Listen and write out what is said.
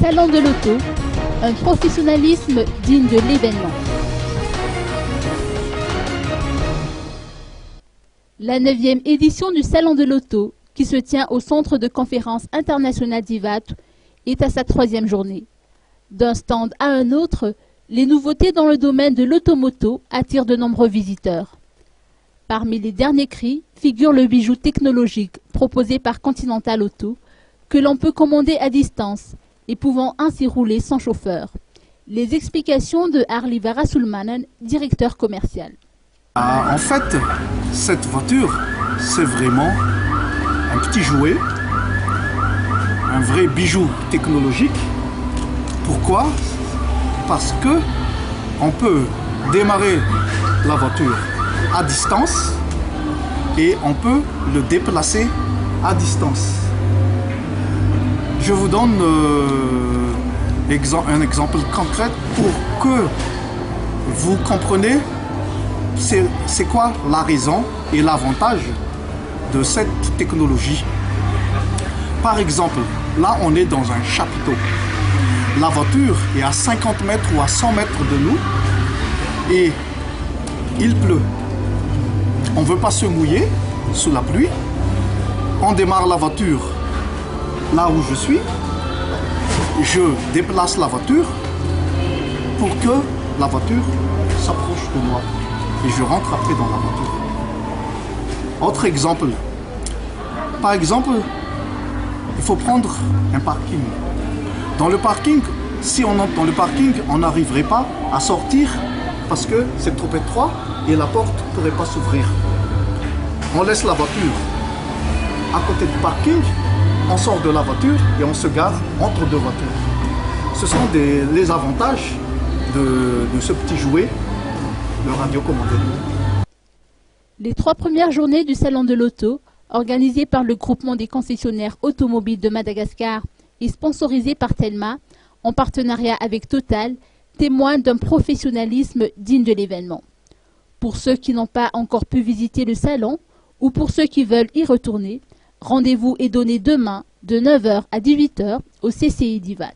Salon de l'auto, un professionnalisme digne de l'événement. La 9e édition du Salon de l'auto, qui se tient au Centre de conférence international d'Ivat, est à sa 3e journée. D'un stand à un autre, les nouveautés dans le domaine de l'automoto attirent de nombreux visiteurs. Parmi les derniers cris figure le bijou technologique proposé par Continental Auto, que l'on peut commander à distance et pouvant ainsi rouler sans chauffeur. Les explications de Harley Varasulmanen, directeur commercial. En fait, cette voiture, c'est vraiment un petit jouet, un vrai bijou technologique. Pourquoi? Parce que on peut démarrer la voiture à distance et on peut le déplacer à distance. Je vous donne un exemple concret pour que vous compreniez c'est quoi la raison et l'avantage de cette technologie. Par exemple, là on est dans un chapiteau. La voiture est à 50 mètres ou à 100 mètres de nous et il pleut. On ne veut pas se mouiller sous la pluie. On démarre la voiture là où je suis. Je déplace la voiture pour que la voiture s'approche de moi. Et je rentre après dans la voiture. Autre exemple. Par exemple, il faut prendre un parking. Dans le parking, si on entre dans le parking, on n'arriverait pas à sortir parce que c'est trop étroit et la porte ne pourrait pas s'ouvrir. On laisse la voiture à côté du parking, on sort de la voiture et on se gare entre deux voitures. Ce sont les avantages de ce petit jouet, le radiocommandé. Les 3 premières journées du Salon de l'auto, organisées par le groupement des concessionnaires automobiles de Madagascar et sponsorisées par Telma, en partenariat avec Total, témoignent d'un professionnalisme digne de l'événement. Pour ceux qui n'ont pas encore pu visiter le salon, ou pour ceux qui veulent y retourner, rendez-vous est donné demain de 9 h à 18 h au CCI d'Ivat.